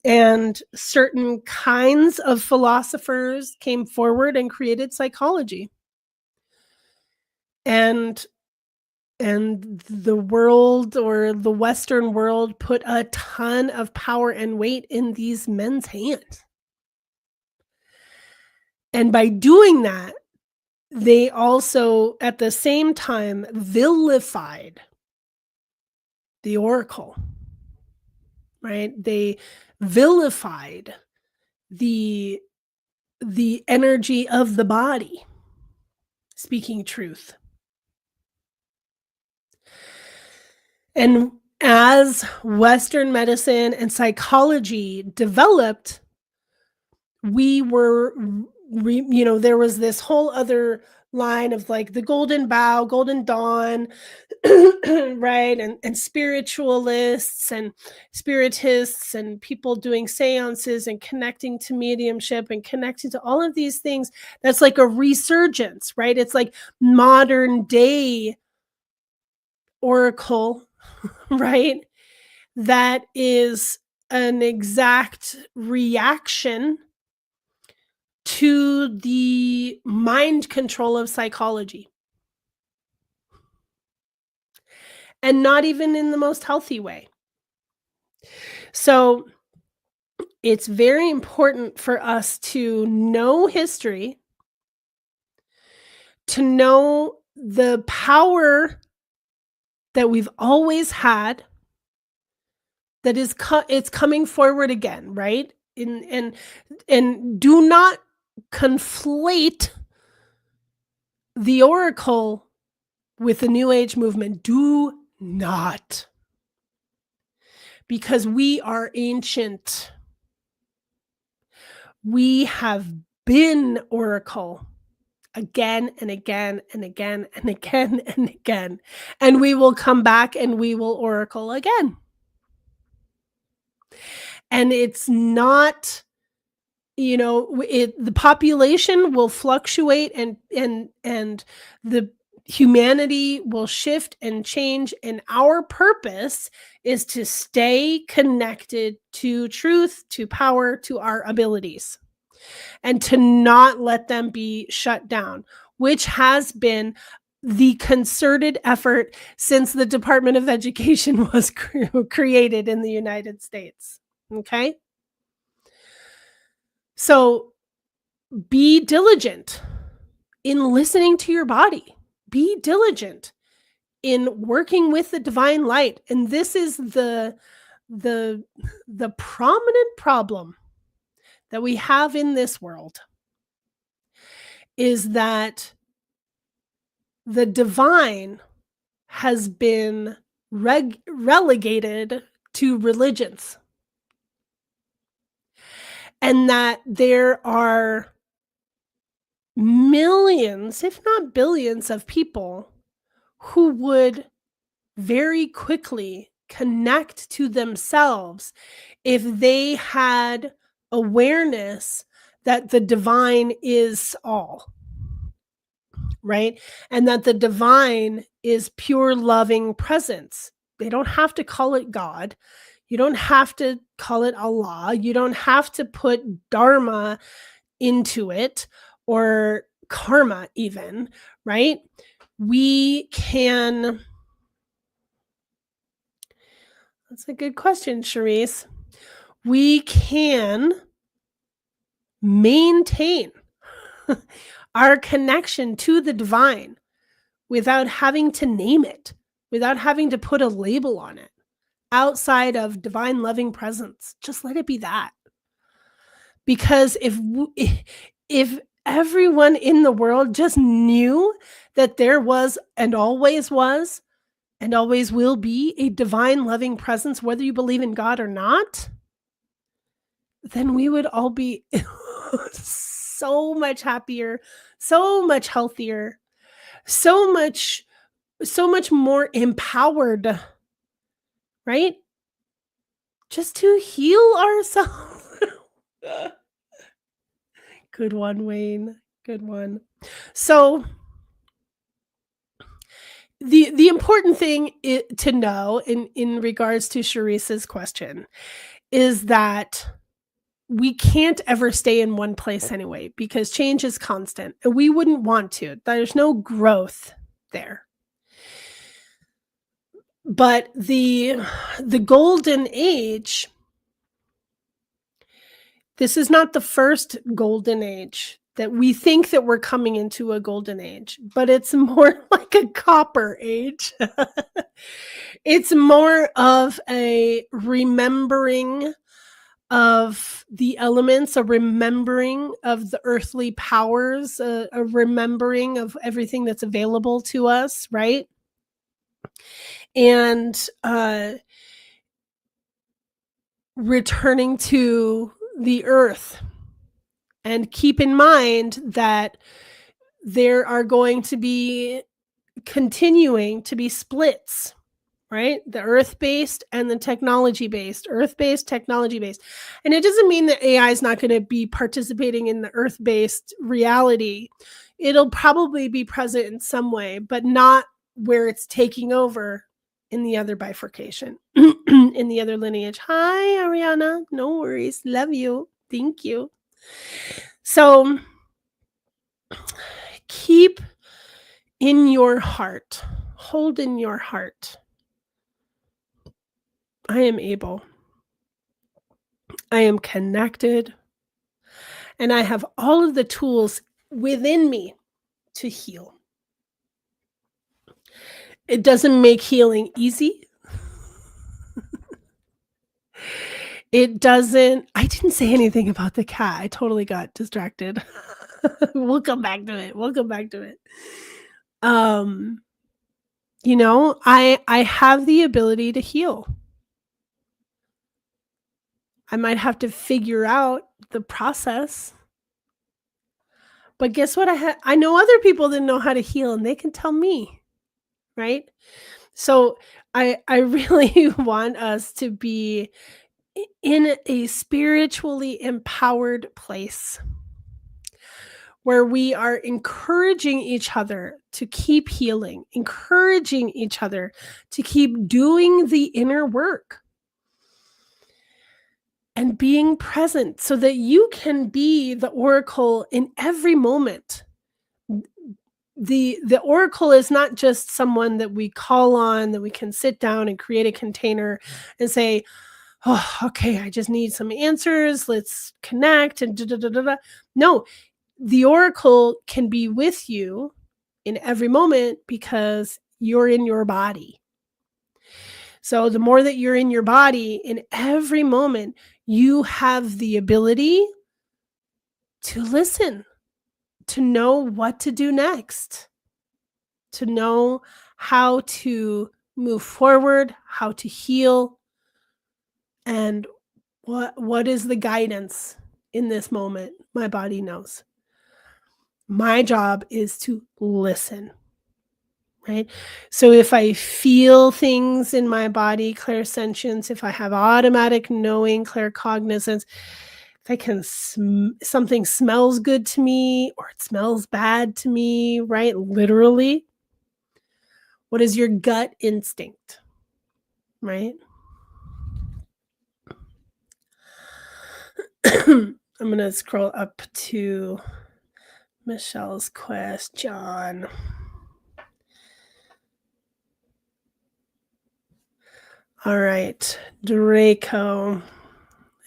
And certain kinds of philosophers came forward and created psychology. And the world, or the Western world, put a ton of power and weight in these men's hands. And by doing that, they also, at the same time, vilified the oracle, right? They vilified the energy of the body speaking truth. And as Western medicine and psychology developed, we were there was this whole other line of, like, the golden bough, golden dawn, right? And spiritualists and spiritists and people doing seances and connecting to mediumship and connecting to all of these things. That's like a resurgence, right? It's like modern day oracle, right? That is an exact reaction to the mind control of psychology. And not even in the most healthy way. So it's very important for us to know history, to know the power that we've always had, that is it's coming forward again, right? And do not conflate the oracle with the new age movement. Do not. Because we are ancient. We have been oracle again and again and again and again and again. And we will come back and we will oracle again. And it's not, the population will fluctuate, and the humanity will shift and change, and our purpose is to stay connected to truth, to power, to our abilities. and to not let them be shut down, which has been the concerted effort since the Department of Education was created in the United States. Okay? So be diligent in listening to your body. Be diligent in working with the divine light. And this is the the prominent problem that we have in this world, is that the divine has been relegated to religions, and that there are millions, if not billions, of people who would very quickly connect to themselves if they had awareness that the divine is all, right? And that the divine is pure loving presence. They don't have to call it God. You don't have to call it Allah. You don't have to put dharma into it, or karma even, right? We can That's a good question, Charisse. We can maintain our connection to the divine without having to name it, without having to put a label on it, outside of divine loving presence. Just let it be that. Because if everyone in the world just knew that there was and always will be a divine loving presence, whether you believe in God or not, then we would all be so much happier, so much healthier, so much more empowered, right? Just to heal ourselves. Good one, Wayne. Good one. So the important thing to know in regards to Charisse's question is that we can't ever stay in one place anyway, because change is constant and we wouldn't want to. There's no growth there. But the golden age, this is not the first golden age that we think that we're coming into a golden age, but it's more like a copper age. It's more of a remembering of the elements, a remembering of the earthly powers, a remembering of everything that's available to us, right? And returning to the earth. And keep in mind that there are going to be continuing to be splits, right? The earth-based and the technology-based, earth-based, technology-based. And it doesn't mean that AI is not going to be participating in the earth-based reality. It'll probably be present in some way, but not where it's taking over in the other bifurcation, in the other lineage. Hi, Ariana. No worries. Love you. Thank you. So keep in your heart, hold in your heart, I am able, I am connected, and I have all of the tools within me to heal. It doesn't make healing easy. It doesn't. I didn't say anything about the cat. I totally got distracted. We'll come back to it. You know, I have the ability to heal. I might have to figure out the process. But guess what? I know other people that know how to heal, and they can tell me, right? So I really want us to be in a spiritually empowered place where we are encouraging each other to keep healing, encouraging each other to keep doing the inner work. and being present so that you can be the oracle in every moment. The oracle is not just someone that we call on, that we can sit down and create a container and say, "Oh, okay, I just need some answers. Let's connect and da da da da." Da." No, the oracle can be with you in every moment because you're in your body. So the more that you're in your body in every moment, you have the ability to listen, to know what to do next, to know how to move forward, how to heal, and what is the guidance in this moment. My body knows. My job is to listen, right? So if I feel things in my body, clairsentience, if I have automatic knowing, claircognizance, if I can something smells good to me or it smells bad to me, right? Literally, what is your gut instinct, right? I'm gonna scroll up to Michelle's question. All right, Draco.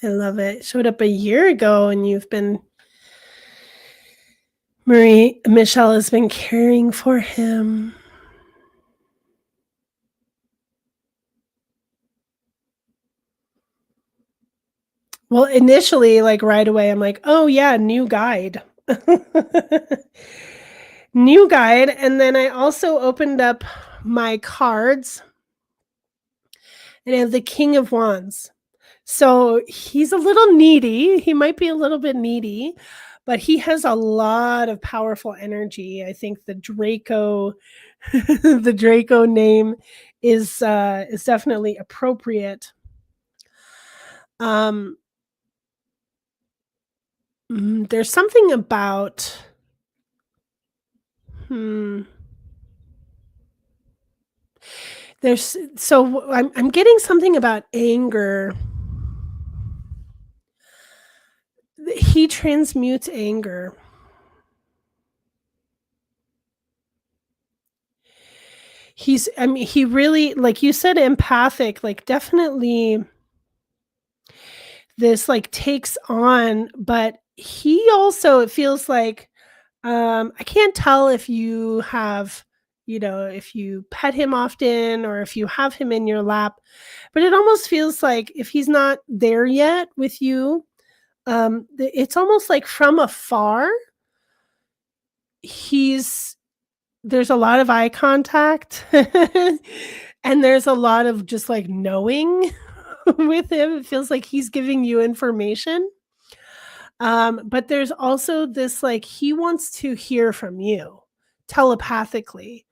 I love it. Showed up a year ago and you've been Michelle has been caring for him. Well, initially, like right away, I'm like, oh yeah, new guide. New guide. And then I also opened up my cards and I have the King of Wands. So he's a little needy. He might be a little bit needy, but he has a lot of powerful energy. I think the Draco, the Draco name is definitely appropriate. Um, there's something about hmm, there's so I'm getting something about anger. He transmutes anger. I mean, he really, like you said, empathic, like definitely this like takes on, but he also, it feels like, I can't tell if you have, if you pet him often or if you have him in your lap, but it almost feels like if he's not there yet with you, it's almost like from afar, he's there's a lot of eye contact and there's a lot of just like knowing with him. It feels like he's giving you information. But there's also this like he wants to hear from you telepathically.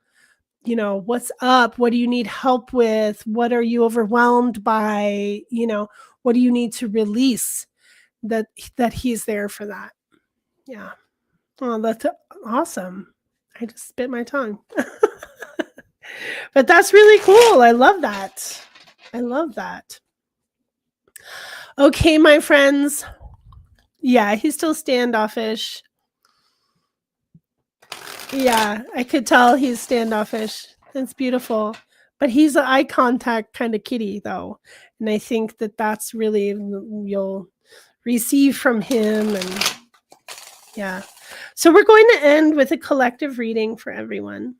What's up? What do you need help with? What are you overwhelmed by? What do you need to release? That he's there for that. Yeah. Oh, that's awesome. I just spit my tongue. But that's really cool. I love that. I love that. Okay, my friends. Yeah, he's still standoffish. Yeah, I could tell he's standoffish. It's beautiful. But he's an eye contact kind of kitty, though. And I think that that's really, you'll receive from him. And yeah. So we're going to end with a collective reading for everyone.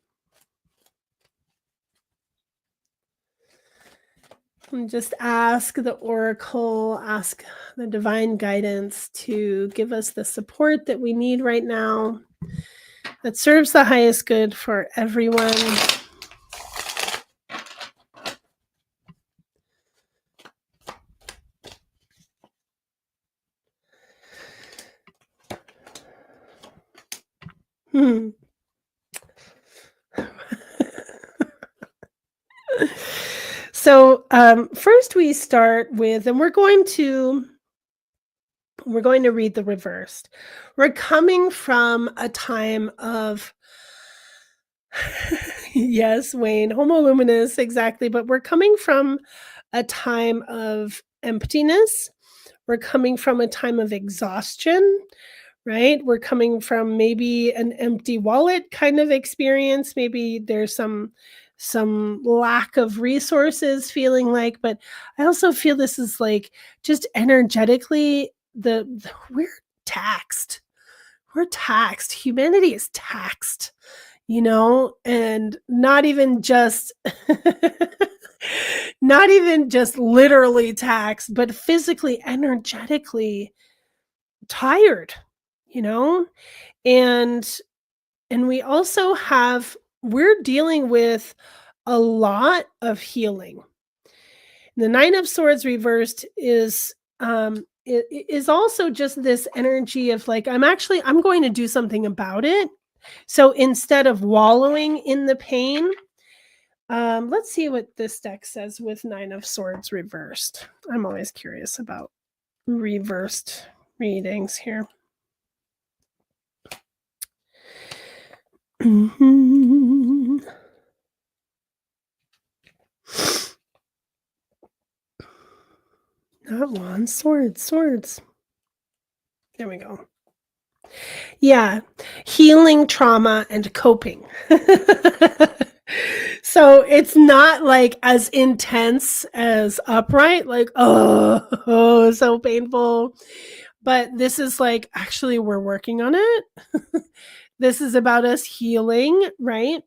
And just ask the oracle, ask the divine guidance to give us the support that we need right now that serves the highest good for everyone. So first we start with, and we're going to read the reversed. We're coming from a time of yes, Wayne, Homo luminous, exactly, but we're coming from a time of emptiness We're coming from a time of exhaustion, right? We're coming from maybe an empty wallet kind of experience. Maybe there's some lack of resources feeling like, but I also feel this is like just energetically we're taxed. We're taxed. Humanity is taxed, and not even just not even just literally taxed, but physically, energetically tired, you know? And we also we're dealing with a lot of healing. The 9 of Swords reversed is also just this energy of like I'm going to do something about it. So instead of wallowing in the pain, let's see what this deck says with 9 of Swords reversed. I'm always curious about reversed readings here. Mhm. Not wands, swords. There we go. Yeah, healing trauma and coping. So it's not like as intense as upright, like, oh, so painful. But this is like, actually, we're working on it. This is about us healing, right?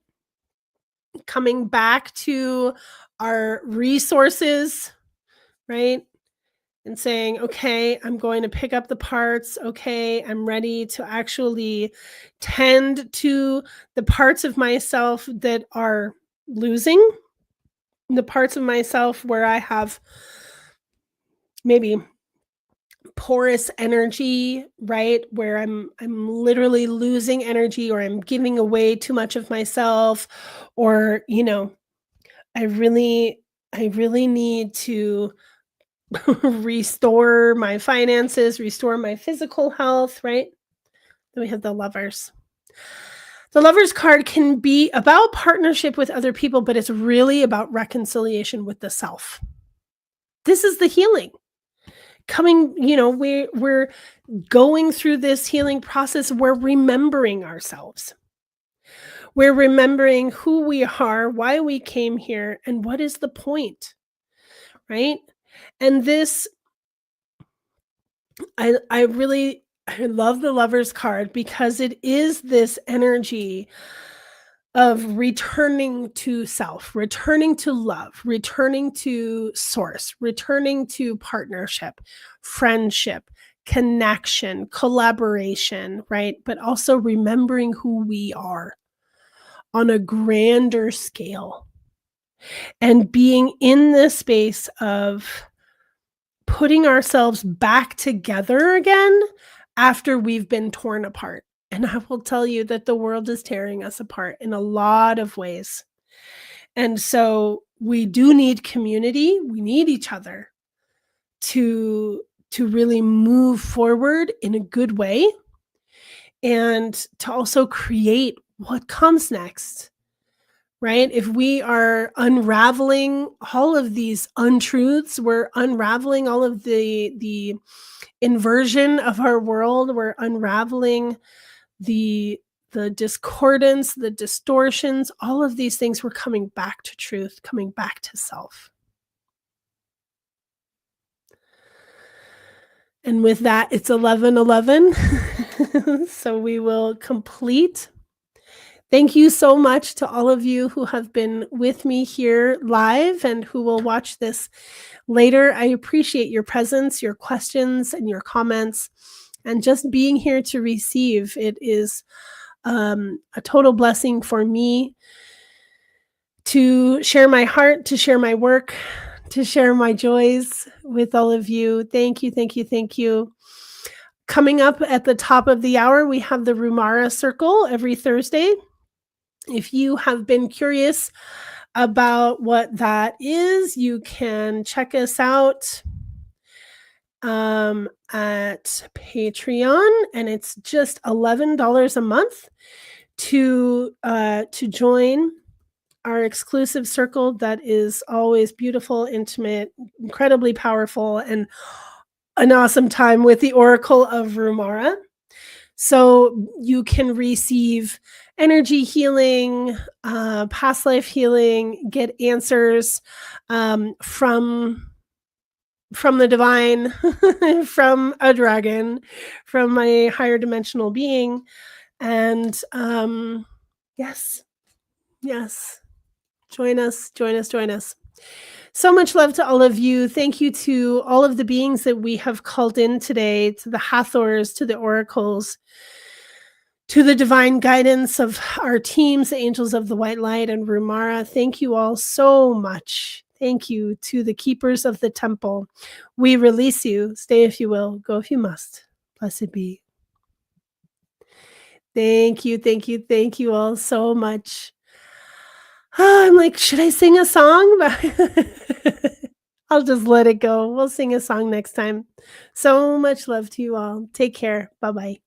Coming back to our resources, right? And saying, okay, I'm going to pick up the parts. Okay, I'm ready to actually tend to the parts of myself that are losing, the parts of myself where I have maybe porous energy, right? Where I'm literally losing energy, or I'm giving away too much of myself, or I really need to restore my finances, restore my physical health, right? Then we have the Lovers. The Lovers card can be about partnership with other people, but it's really about reconciliation with the self. This is the healing. We're going through this healing process. We're remembering ourselves. We're remembering who we are, why we came here, and what is the point, right? And this I love the Lovers card because it is this energy of returning to self, returning to love, returning to source, returning to partnership, friendship, connection, collaboration, right? But also remembering who we are on a grander scale, and being in this space of putting ourselves back together again after we've been torn apart. And I will tell you that the world is tearing us apart in a lot of ways. And so we do need community. We need each other to really move forward in a good way, and to also create what comes next. Right? If we are unraveling all of these untruths, we're unraveling all of the inversion of our world, we're unraveling the discordance, the distortions, all of these things, we're coming back to truth, coming back to self. And with that, it's 11:11. So we will complete. Thank you so much to all of you who have been with me here live and who will watch this later. I appreciate your presence, your questions, and your comments, and just being here to receive. It is a total blessing for me to share my heart, to share my work, to share my joys with all of you. Thank you, thank you, thank you. Coming up at the top of the hour, we have the Rumara Circle every Thursday. If you have been curious about what that is, you can check us out at Patreon, and it's just $11 a month to join our exclusive circle that is always beautiful, intimate, incredibly powerful, and an awesome time with the Oracle of Rumara. So you can receive energy healing, past life healing, get answers from the divine, from a dragon, from my higher dimensional being, and yes, yes, join us, join us, join us. So much love to all of you. Thank you to all of the beings that we have called in today, to the Hathors, to the oracles, to the divine guidance of our teams, the Angels of the White Light and Rumara. Thank you all so much. Thank you to the keepers of the temple. We release you. Stay if you will, go if you must. Blessed be. Thank you, thank you all so much. I'm like, should I sing a song? I'll just let it go. We'll sing a song next time. So much love to you all. Take care. Bye bye.